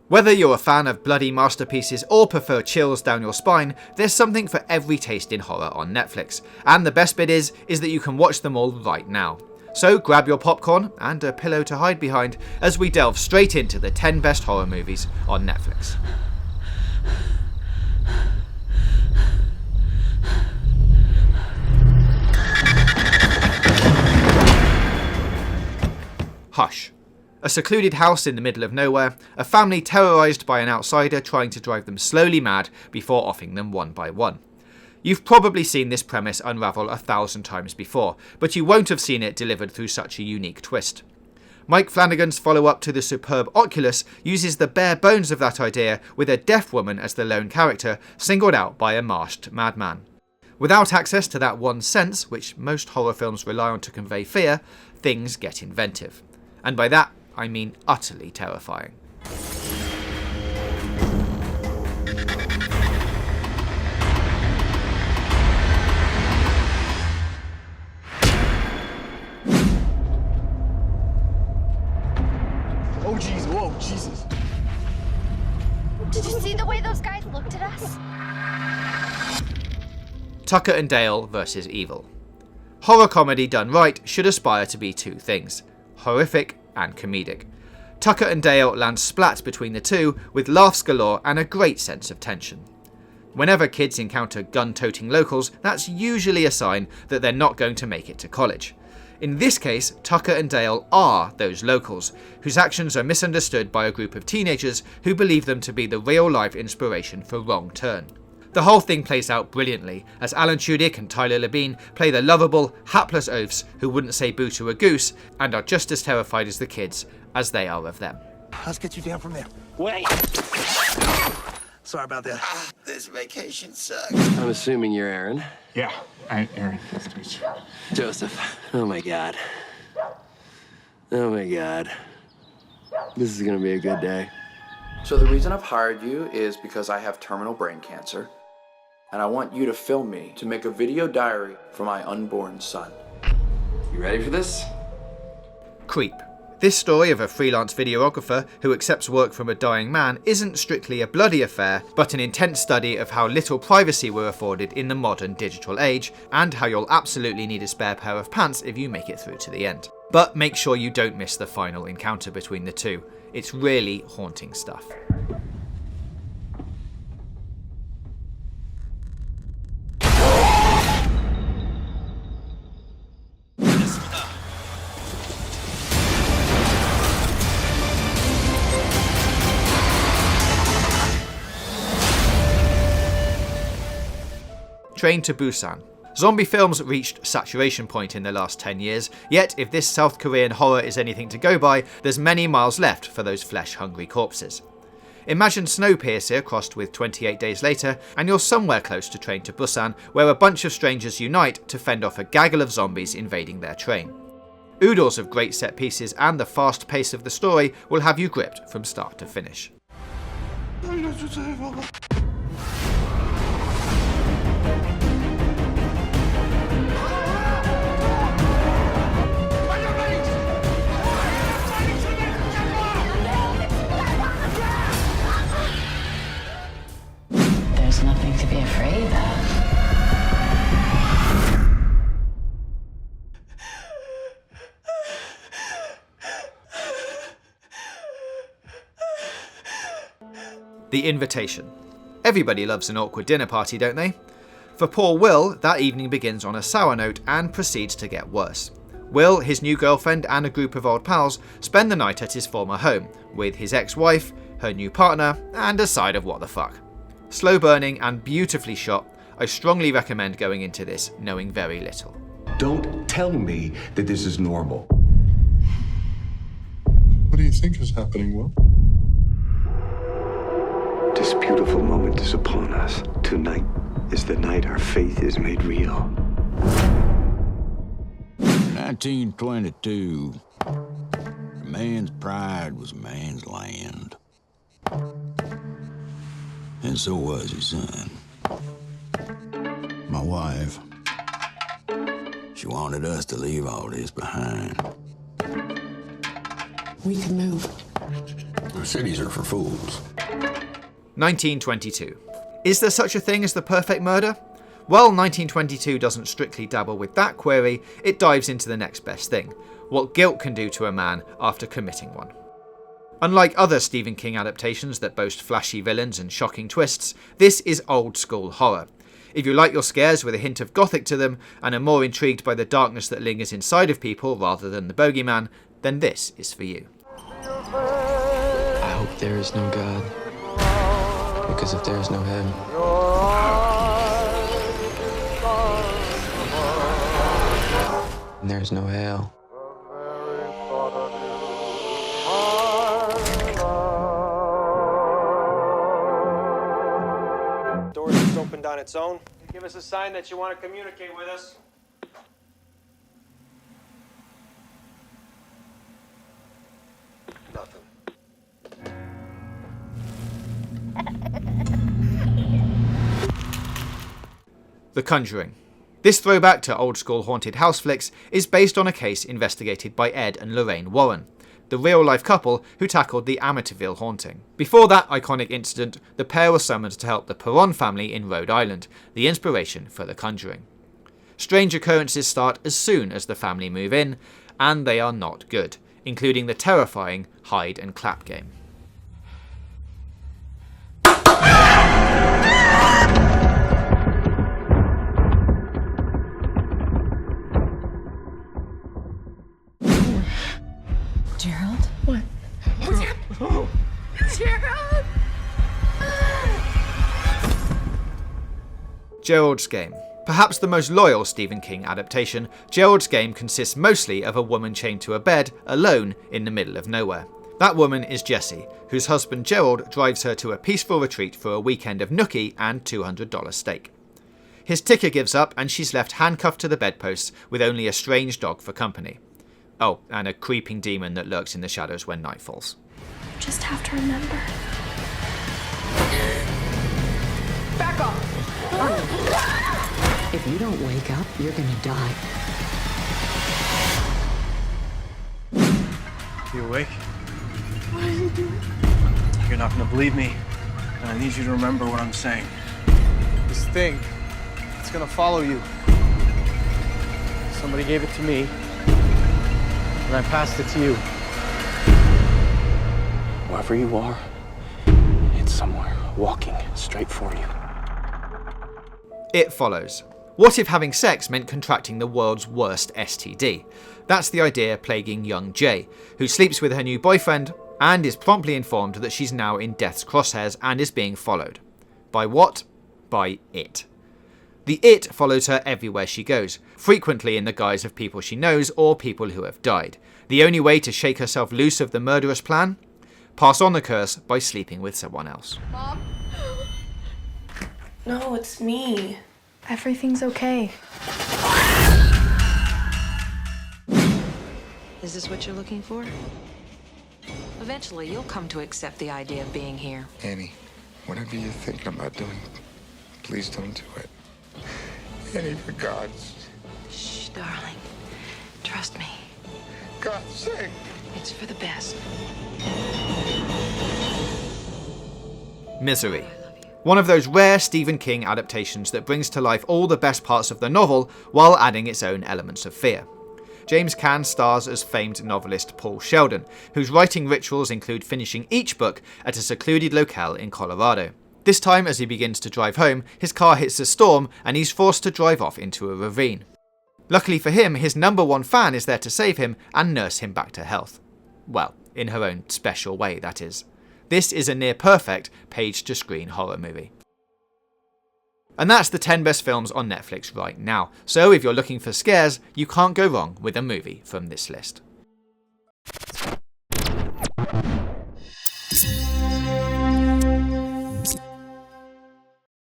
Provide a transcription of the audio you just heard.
Whether you're a fan of bloody masterpieces or prefer chills down your spine, there's something for every taste in horror on Netflix, and the best bit is that you can watch them all right now. So grab your popcorn and a pillow to hide behind as we delve straight into the 10 best horror movies on Netflix. Hush. A secluded house in the middle of nowhere, a family terrorised by an outsider trying to drive them slowly mad before offing them one by one. You've probably seen this premise unravel 1,000 times before, but you won't have seen it delivered through such a unique twist. Mike Flanagan's follow-up to the superb Oculus uses the bare bones of that idea with a deaf woman as the lone character, singled out by a masked madman. Without access to that one sense, which most horror films rely on to convey fear, things get inventive. And by that, I mean utterly terrifying. Oh jeez, whoa, Jesus. Did you see the way those guys looked at us? Tucker and Dale vs. Evil. Horror comedy done right should aspire to be two things: horrific and comedic. Tucker and Dale land splat between the two with laughs galore and a great sense of tension. Whenever kids encounter gun-toting locals, that's usually a sign that they're not going to make it to college. In this case, Tucker and Dale are those locals, whose actions are misunderstood by a group of teenagers who believe them to be the real-life inspiration for Wrong Turn. The whole thing plays out brilliantly, as Alan Tudyk and Tyler Labine play the lovable, hapless oafs who wouldn't say boo to a goose, and are just as terrified as the kids, as they are of them. Let's get you down from there. Wait! Sorry about that. This vacation sucks. I'm assuming you're Aaron. Yeah, I'm Aaron. Nice to meet you. Joseph. Oh my God. Oh my God. This is gonna be a good day. So the reason I've hired you is because I have terminal brain cancer, and I want you to film me to make a video diary for my unborn son. You ready for this? Creep. This story of a freelance videographer who accepts work from a dying man isn't strictly a bloody affair, but an intense study of how little privacy we're afforded in the modern digital age, and how you'll absolutely need a spare pair of pants if you make it through to the end. But make sure you don't miss the final encounter between the two. It's really haunting stuff. Train to Busan. Zombie films reached saturation point in the last 10 years, yet if this South Korean horror is anything to go by, there's many miles left for those flesh-hungry corpses. Imagine Snowpiercer crossed with 28 Days Later, and you're somewhere close to Train to Busan, where a bunch of strangers unite to fend off a gaggle of zombies invading their train. Oodles of great set pieces and the fast pace of the story will have you gripped from start to finish. There's nothing to be afraid of. The Invitation. Everybody loves an awkward dinner party, don't they? For poor Will, that evening begins on a sour note and proceeds to get worse. Will, his new girlfriend and a group of old pals spend the night at his former home, with his ex-wife, her new partner, and a side of what the fuck. Slow burning and beautifully shot, I strongly recommend going into this knowing very little. Don't tell me that this is normal. What do you think is happening, Will? This beautiful moment is upon us. Tonight is the night our faith is made real. 1922. A man's pride was a man's land. And so was his son. My wife, she wanted us to leave all this behind. We can move. The cities are for fools. 1922. Is there such a thing as the perfect murder? While 1922 doesn't strictly dabble with that query, it dives into the next best thing: what guilt can do to a man after committing one. Unlike other Stephen King adaptations that boast flashy villains and shocking twists, this is old school horror. If you like your scares with a hint of gothic to them, and are more intrigued by the darkness that lingers inside of people rather than the bogeyman, then this is for you. I hope there is no God, because if there is no him, there's no hell. Door just opened on its own. Give us a sign that you want to communicate with us. Nothing. The Conjuring. This throwback to old school haunted house flicks is based on a case investigated by Ed and Lorraine Warren, the real-life couple who tackled the Amityville haunting. Before that iconic incident, the pair were summoned to help the Perron family in Rhode Island, the inspiration for The Conjuring. Strange occurrences start as soon as the family move in, and they are not good, including the terrifying hide and clap game. Gerald? What? What's happening? Gerald! Gerald's Game. Perhaps the most loyal Stephen King adaptation, Gerald's Game consists mostly of a woman chained to a bed, alone in the middle of nowhere. That woman is Jessie, whose husband Gerald drives her to a peaceful retreat for a weekend of nookie and $200 steak. His ticker gives up and she's left handcuffed to the bedpost with only a strange dog for company. Oh, and a creeping demon that lurks in the shadows when night falls. You just have to remember. Back off! If you don't wake up, you're gonna die. You awake? What are you doing? You're not gonna believe me, and I need you to remember what I'm saying. This thing, it's gonna follow you. Somebody gave it to me, and I passed it to you. Wherever you are, it's somewhere walking straight for you. It follows. What if having sex meant contracting the world's worst STD? That's the idea plaguing young Jay, who sleeps with her new boyfriend and is promptly informed that she's now in death's crosshairs and is being followed. By what? By it. The it follows her everywhere she goes, frequently in the guise of people she knows or people who have died. The only way to shake herself loose of the murderous plan? Pass on the curse by sleeping with someone else. Mom? No, it's me. Everything's okay. Is this what you're looking for? Eventually, you'll come to accept the idea of being here. Annie, whatever you're thinking about doing, please don't do it. Annie, for God's... Shh, darling. Trust me. God's sake. It's for the best. Misery. One of those rare Stephen King adaptations that brings to life all the best parts of the novel while adding its own elements of fear. James Caan stars as famed novelist Paul Sheldon, whose writing rituals include finishing each book at a secluded locale in Colorado. This time, as he begins to drive home, his car hits a storm and he's forced to drive off into a ravine. Luckily for him, his #1 fan is there to save him and nurse him back to health. Well, in her own special way, that is. This is a near-perfect page-to-screen horror movie. And that's the 10 best films on Netflix right now, so if you're looking for scares, you can't go wrong with a movie from this list.